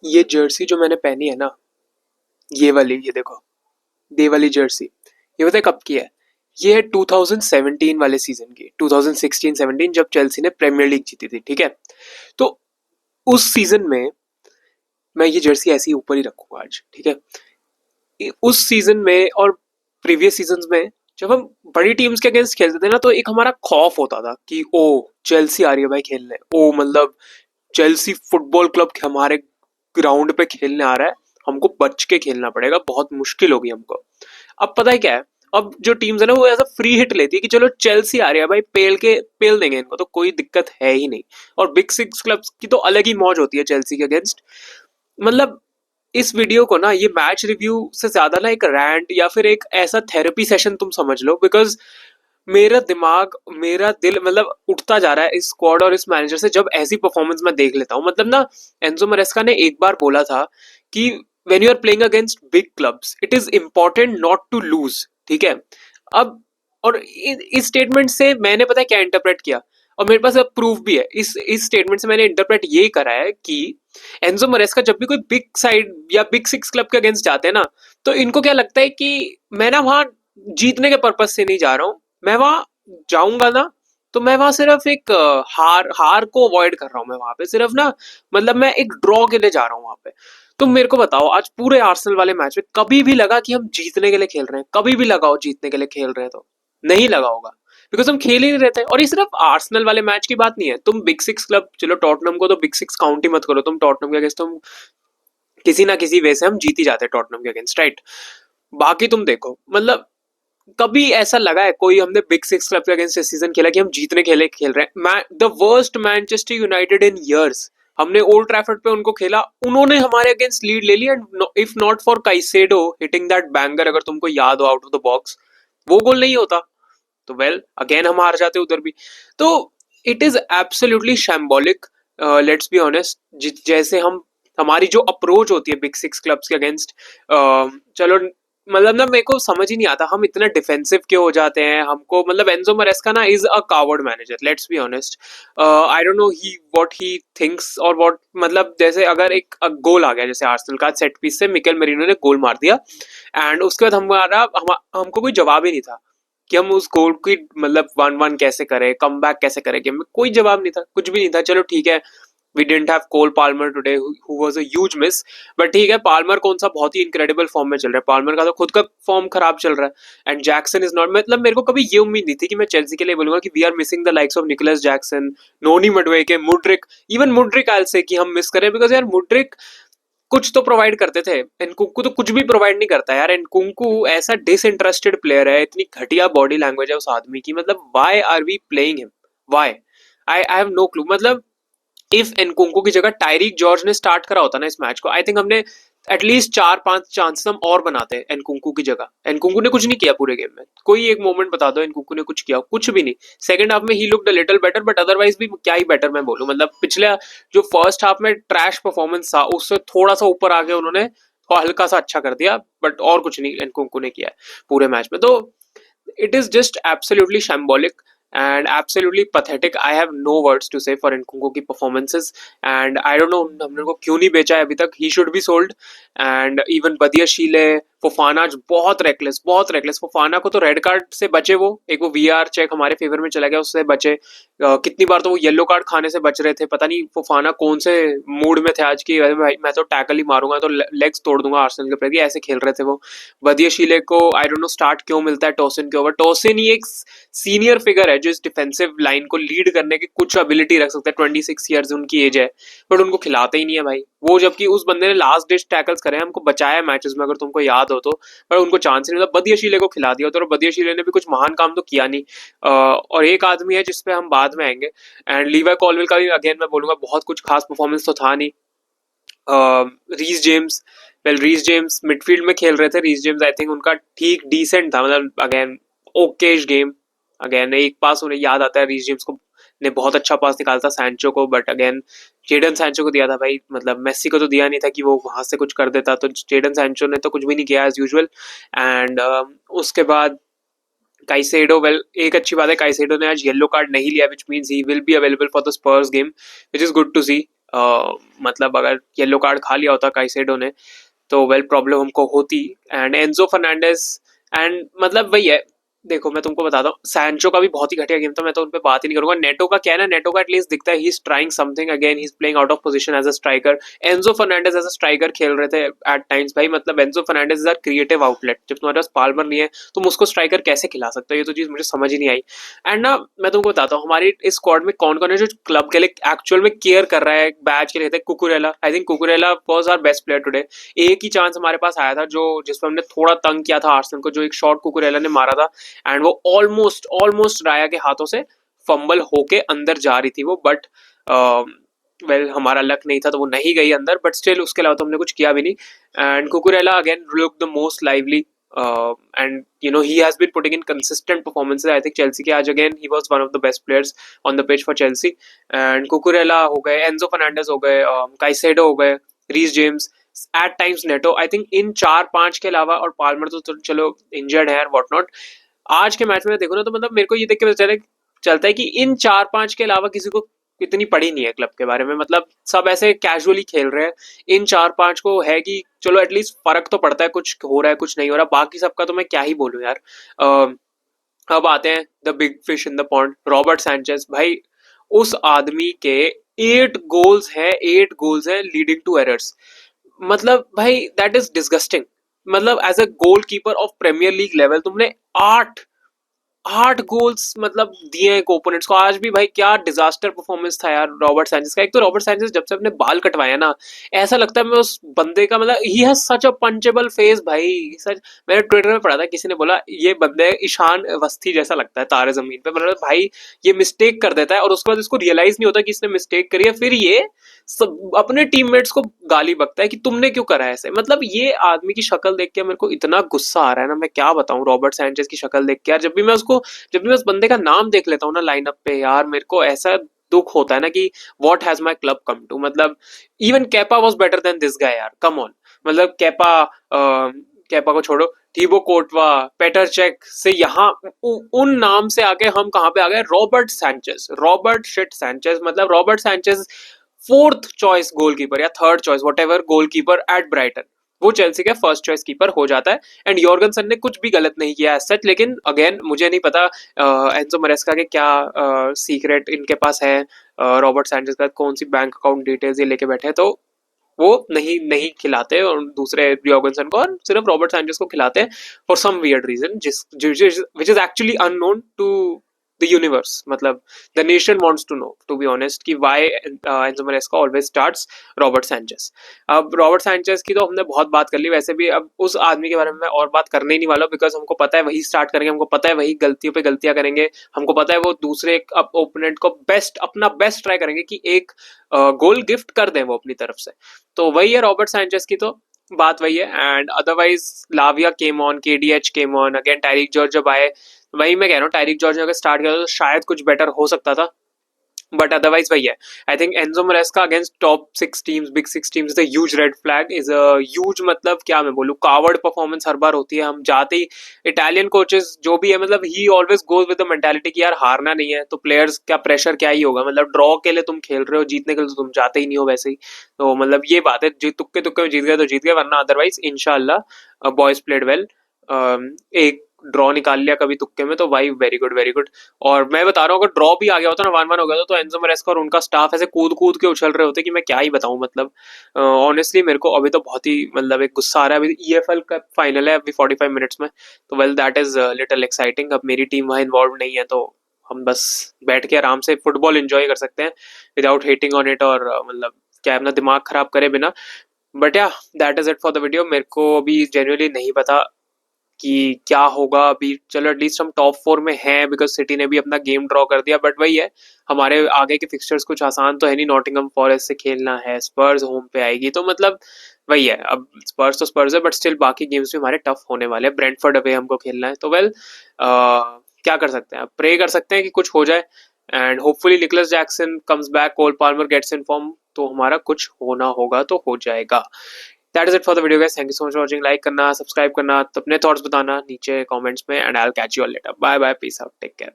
ये जर्सी जो मैंने पहनी है ना, ये वाली, ये देखो, ये वाली जर्सी, ये पता है कब की है? ये है 2017 वाले सीजन की, 2016-17, जब चेल्सी ने प्रीमियर लीग जीती थी, ठीक है? तो उस सीजन में मैं ये जर्सी ऐसे ही ऊपर ही रखूंगा आज, ठीक है? उस सीजन में और प्रीवियस सीजन में जब हम बड़ी टीम्स के अगेंस्ट खेलते थे ना, तो एक हमारा खौफ होता था कि ओ चेल्सी आ रही है भाई खेलने, ओ मतलब चेल्सी फुटबॉल क्लब हमारे ग्राउंड पे खेलने आ रहा है, हमको बच के खेलना पड़ेगा, बहुत मुश्किल होगी हमको। अब पता है क्या है, अब जो टीम्स है ना वो ऐसा फ्री हिट लेती है कि चलो चेल्सी आ रही है भाई, पेल देंगे इनको, तो कोई दिक्कत है ही नहीं। और बिग सिक्स क्लब्स की तो अलग ही मौज होती है चेल्सी के अगेंस्ट। मतलब इस वीडियो को ना, ये मैच रिव्यू से ज्यादा ना एक रैंट या फिर एक ऐसा थेरेपी सेशन तुम समझ लो, बिकॉज मेरा दिमाग, मेरा दिल मतलब उठता जा रहा है इस स्क्वाड और इस मैनेजर से जब ऐसी परफॉर्मेंस मैं देख लेता हूँ। मतलब ना, एंजो मरेस्का ने एक बार बोला था कि when you are playing against big clubs it is important not to lose, ठीक है? अब और इस स्टेटमेंट से मैंने पता है क्या इंटरप्रेट किया, और मेरे पास अब प्रूफ भी है। इस स्टेटमेंट से मैंने इंटरप्रेट ये करा है कि एंजो मरेस्का जब भी कोई बिग साइड या बिग सिक्स क्लब के अगेंस्ट जाते हैं ना, तो इनको क्या लगता है कि मैं ना वहां जीतने के पर्पज से नहीं जा रहा हूँ, मैं वहां जाऊंगा ना, तो मैं वहां सिर्फ एक हार हार को अवॉइड कर रहा हूँ। मैं वहां पे सिर्फ ना, मतलब मैं एक ड्रॉ के लिए जा रहा हूँ वहां पे। तुम मेरे को बताओ, आज पूरे आर्सेनल वाले मैच में कभी भी लगा कि हम जीतने के लिए खेल रहे हैं? कभी भी लगाओ जीतने के लिए खेल रहे हैं तो नहीं लगा होगा, बिकॉज हम खेल ही नहीं रहते। और ये सिर्फ आर्सेनल वाले मैच की बात नहीं है, तुम बिग सिक्स क्लब, चलो टॉटनम को तो बिग सिक्स काउंट ही मत करो, तुम टॉटनम के अगेंस्ट तुम किसी ना किसी वे से हम जीत ही जाते हैं टॉटनम के अगेंस्ट, राइट? बाकी तुम देखो, मतलब कभी ऐसा लगा है कोई हमने बिग सिक्स क्लब के अगेंस्ट इस सीजन खेला कि हम जीतने खेले खेल रहे हैं? The worst Manchester United in years, हमने ओल्ड ट्रैफर्ड पे उनको खेला, उन्होंने हमारे अगेंस्ट लीड ले ली, and if not for Caicedo hitting that banger, अगर तुमको याद हो, आउट ऑफ द बॉक्स, वो गोल नहीं होता तो वेल अगेन हम हार जाते उधर भी। तो it is absolutely shambolic, let's be honest. जैसे हम, हमारी जो अप्रोच होती है बिग सिक्स क्लब्स के अगेंस्ट, चलो मतलब ना, मेरे को समझ ही नहीं आता हम इतना डिफेंसिव क्यों हो जाते हैं। हमको मतलब एंजो मरेस्का ना is a coward manager, let's be honest. I don't know he what he thinks और व्हाट, मतलब जैसे अगर एक गोल आ गया जैसे आर्सेनल का सेट पीस से मिकेल मेरिनो ने गोल मार दिया, एंड उसके बाद हमको कोई जवाब ही नहीं था कि हम उस गोल की मतलब 1-1 कैसे करें, कम बैक कैसे करें गेम में, कोई जवाब नहीं था, कुछ भी नहीं था। चलो ठीक है, we didn't have Cole Palmer today who was a huge miss, but ठीक है, पाल्मर कौन सा बहुत ही इनक्रेडिबल फॉर्म में चल रहा है, पाल्मर का तो खुद का फॉर्म खराब चल रहा है, एंड जैक्सन इज नॉट, मतलब मेरे को कभी ये उम्मीद नहीं थी कि मैं चेल्सी के लिए बोलूंगा कि we are missing the likes of Nicolas Jackson, Noni Madueke, Mudryk, even Mudryk I will say कि हम मिस करें, बिकॉज यार मुड्रिक कुछ तो प्रोवाइड करते थे, एनकुंकू तो कुछ भी प्रोवाइड नहीं करता यार। एनकुंकू ऐसा डिसइंटरेस्टेड प्लेयर है, इतनी घटिया बॉडी लैंग्वेज है उस आदमी की, मतलब why are we playing him, why? I have no clue. मतलब इफ एनकुंकू की जगह टायरिक जॉर्ज ने स्टार्ट करा होता ना इस मैच को, आई थिंक हमने एटलीस्ट 4-5 चांसेस हम और बनाते हैं एनकुंकू की जगह। एनकुंकू ने कुछ नहीं किया पूरे गेम में, कोई एक मोमेंट बता दो एनकुंकू ने कुछ किया? कुछ भी नहीं। सेकंड हाफ में he looked a little better, but otherwise भी क्या ही बेटर मैं बोलूं। मतलब पिछले जो फर्स्ट हाफ में ट्रैश परफॉर्मेंस था उससे थोड़ा सा ऊपर आके उन्होंने हल्का सा अच्छा कर दिया, बट और कुछ नहीं एनकुंकू ने किया है पूरे मैच में। तो it is just absolutely shambolic and absolutely pathetic. I have no words to say for Nkunku की performances, and I don't know हमने को क्यों नहीं बेचा है अभी तक। He should be sold, and even बदिया शीले, Fofana बहुत रेकलेस, बहुत रेकलेस। फोफाना को तो रेड कार्ड से बचे, वो एक वो वीआर चेक हमारे फेवर में चला गया, उससे बचे। कितनी बार तो वो येलो कार्ड खाने से बच रहे थे, पता नहीं फोफाना कौन से मूड में थे आज की, भाई मैं तो टैकल ही मारूंगा, तो लेग्स तोड़ दूंगा आर्सेनल के प्रति, ऐसे खेल रहे थे वो। वधिया शीले को आई डोंट नो स्टार्ट क्यों मिलता है टोसिन के ओवर। टोसिन ही एक सीनियर फिगर है जो इस डिफेंसिव लाइन को लीड करने की कुछ एबिलिटी रख सकता है, 26 ईयर्स उनकी एज है, बट उनको खिलाते ही नहीं है भाई वो। जबकि उस बंदे ने लास्ट डिश टैकल्स करे, हमको बचाया मैचेस में, अगर तुमको याद हो तो, पर उनको चांस नहीं मिला। बदिया शीले को खिला दिया, तो बदिया शीले ने भी कुछ महान काम तो किया नहीं। और एक आदमी है जिसपे हम बाद में आएंगे, एंड लीवा कॉलवेल का भी अगेन मैं बोलूंगा बहुत कुछ खास परफॉर्मेंस तो था नहीं। Reece James, well Reece James midfield में खेल रहे थे, रीस जेम्स आई थिंक उनका ठीक डिसेंट था, मतलब अगेन ओकेश गेम। अगेन एक पास उन्हें याद आता है रीस जेम्स को, ने बहुत अच्छा पास निकाला था सैंचो को, बट अगेन जेडन सैंचो को दिया था भाई, मतलब मेसी को तो दिया नहीं था कि वो वहां से कुछ कर देता, तो जेडन सैंचो ने तो कुछ भी नहीं किया एज यूजुअल। एंड उसके बाद काइसेडो, वेल एक अच्छी बात है काइसेडो ने आज येलो कार्ड नहीं लिया, which means he will be available for the Spurs game, which is good to see. मतलब अगर येलो कार्ड खा लिया होता काइसेडो ने तो वेल प्रॉब्लम हमको होती। एंड एंजो फर्नांडिस एंड मतलब वही है, देखो मैं तुमको बताता हूँ, सैंचो का भी बहुत ही घटिया गेम था, मैं तो उन पे बात ही नहीं करूंगा। नेटो का क्या है ना, नेटो का एटलीस्ट दिखता है he is trying something, again he is playing out of position as a striker. Enzo Fernandez as a striker खेल रहे थे एट टाइम्स भाई, मतलब Enzo Fernandez is our creative outlet. जब तुम्हारे पास पाल्मर नहीं है तुम उसको स्ट्राइकर कैसे खिला सकते हो, ये तो चीज मुझे समझ ही नहीं आई। एंड ना मैं तुमको बताता हूँ हमारी इस स्क्वाड में कौन कौन है जो क्लब के लिए एक्चुअल में केयर कर रहा है, बैच के लिए। Cucurella, I think Cucurella was our best player today. एक ही चांस हमारे पास आया था जो जिसमें हमने थोड़ा तंग किया था आर्सेनल को, जो एक शॉट कुकुरेला ने मारा था एंड वो ऑलमोस्ट ऑलमोस्ट राया के हाथों से फंबल होके अंदर जा रही थी वो, बट वेल हमारा लक नहीं था तो वो नहीं गई अंदर, बट स्टिल उसके अलावा तो हमने कुछ किया भी नहीं। And Cucurella again look the most lively and you know he has been putting in consistent performances. I think Chelsea के आज again he was one of the best players on the pitch for Chelsea. And Cucurella हो गए, Enzo Fernandez हो गए, Caicedo हो गए, Reece James, at times Neto. I think इन 4-5 के अलावा, और पाल्मर तो चलो इंजर्ड है व्हाट नॉट। आज के मैच में देखो ना तो मतलब मेरे को ये देख के पता चलता है कि इन 4-5 के अलावा किसी को इतनी पड़ी नहीं है क्लब के बारे में, मतलब सब ऐसे कैजुअली खेल रहे हैं। इन 4-5 को है कि चलो एटलीस्ट फर्क तो पड़ता है, कुछ हो रहा है कुछ नहीं हो रहा, बाकी सबका तो मैं क्या ही बोलूं यार। अब आते हैं the big fish in the pond, Robert Sanchez. भाई उस आदमी के 8 गोल्स है लीडिंग टू एरर्स, मतलब भाई दैट इज डिस्गस्टिंग। मतलब as a goalkeeper of Premier League level तुमने 8 गोल्स मतलब दिए एक ओपोनेंट्स को। आज भी भाई क्या डिजास्टर परफॉर्मेंस था यार रॉबर्ट सैंचेज का। एक तो रॉबर्ट सैंचेज जब से अपने बाल कटवाया ना, ऐसा लगता है मैं उस बंदे का, मतलब he has such a पंचेबल face भाई। सच मैंने ट्विटर में पढ़ा था, किसी ने बोला ये बंदे ईशान अवस्थी जैसा लगता है तारे जमीन पे। मतलब भाई ये मिस्टेक कर देता है और उसके बाद इसको रियलाइज नहीं होता कि इसने मिस्टेक करी है, फिर ये सब अपने टीममेट्स को गाली बकता है कि तुमने क्यों करा है ऐसे। मतलब ये आदमी की शक्ल देख के मेरे को इतना गुस्सा आ रहा है ना, मैं क्या बताऊं। रॉबर्ट सैंचेज की शक्ल देख के यार, जब भी मैं उस बंदे का नाम देख लेता हूँ ना लाइनअप पे, यार मेरे को ऐसा दुख होता है ना कि what has my club come to. मतलब even Kepa was better than this guy यार, कम ऑन। मतलब कैपा को छोड़ो, थीबो कोर्टवा, पेटर चेक से यहाँ उन नाम से आके हम कहाँ पे आ गए, Robert Sanchez, Robert shit Sanchez. मतलब Robert Sanchez fourth choice goalkeeper या third choice whatever goalkeeper at Brighton, वो चेल्सी का फर्स्ट चॉइस कीपर हो जाता है। एंड यॉर्गनसन ने कुछ भी गलत नहीं किया एज सच, लेकिन अगेन मुझे नहीं पता एंजो मरेस्का के क्या सीक्रेट इनके पास है, रॉबर्ट सैंचेज का कौन सी बैंक अकाउंट डिटेल्स ये लेके बैठे हैं, तो वो नहीं नहीं खिलाते और दूसरे यॉर्गनसन को, और सिर्फ रॉबर्ट सैंचेज को खिलाते हैं for some weird reason which is actually unknown to the universe. मतलब the nation wants to know to be honest कि why Enzo Maresca always starts Robert Sanchez. अब रॉबर्ट सैंचेज की तो हमने बहुत बात कर ली, वैसे भी अब उस आदमी के बारे में मैं और बात करने ही नहीं वाला, बिकॉज हमको पता है वही स्टार्ट करेंगे, हमको पता है वही गलतियों पे गलतियां करेंगे, हमको पता है वो दूसरे ओपोनेंट को अपना बेस्ट ट्राई करेंगे कि एक गोल गिफ्ट कर दें वो अपनी तरफ से। तो वही है रॉबर्ट सैंचेज की तो बात वही है। And otherwise Lavia came on, KDH came on, again Tyrique George जब आए, वही मैं कह रहा हूँ टायरिक जॉर्ज ने अगर स्टार्ट किया तो शायद कुछ बेटर हो सकता था, बट अदरवाइज वही है। I think Enzo मरेस्का against top 6 teams, big 6 teams, is a huge red flag, is a huge, मतलब क्या मैं बोलूं, कावर्ड परफॉर्मेंस हर बार होती है। हम जाते ही इटालियन कोचेस जो भी है, मतलब ही always goes with the mentality कि यार हारना नहीं है, तो प्लेयर्स का प्रेशर क्या ही होगा, मतलब ड्रॉ के लिए तुम खेल रहे हो, जीतने के लिए तो तुम जाते ही नहीं हो वैसे ही। तो मतलब ये बात है, तुक्के तुक्के में जीत गए तो जीत गए, वरना अदरवाइज इंशाल्लाह बॉयज प्लेड वेल। एक ड्रॉ निकाल लिया कभी तुक्के में तो भाई वेरी गुड वेरी गुड। और मैं बता रहा हूँ अगर ड्रॉ भी आ गया होता ना, 1-1 हो गया तो एंजो मरेस्का और उनका स्टाफ ऐसे कूद कूद के उछल रहे होते कि मैं क्या ही बताऊं। मतलब ऑनेस्टली मेरे को अभी तो बहुत ही मतलब एक गुस्सा आ रहा है। अभी ईएफएल का फाइनल है अभी 45 मिनट्स में, तो well that is little exciting. अब मेरी टीम वहाँ इन्वॉल्व नहीं है तो हम बस बैठ के आराम से फुटबॉल एंजॉय कर सकते हैं विदाउट हेटिंग ऑन इट, और मतलब क्या अपना दिमाग खराब करे बिना। बट या that is it for the video. मेरे को अभी जेन्युइनली नहीं पता कि क्या होगा अभी। चलो एटलीस्ट हम टॉप 4 में हैं बिकॉज सिटी ने भी अपना गेम ड्रॉ कर दिया, बट वही है हमारे आगे के फिक्सचर्स कुछ आसान तो है नहीं। नॉटिंघम फॉरेस्ट से खेलना है, स्पर्स होम पे आएगी, तो मतलब वही है। अब स्पर्स तो स्पर्स है, बट स्टिल बाकी गेम्स भी हमारे टफ होने वाले हैं। ब्रेंटफोर्ड अवे हमको खेलना है, तो वेल क्या कर सकते हैं, प्रे कर सकते हैं कि कुछ हो जाए। And hopefully Nicolas Jackson comes back, Cole Palmer gets in form, तो हमारा कुछ होना होगा तो हो जाएगा। That is it for the video guys, thank you so much for watching. Like करना, सब्सक्राइब करना, तो अपने थॉट्स बताना नीचे कमेंट्स में, and I will catch you all later. Bye bye, peace out, take care.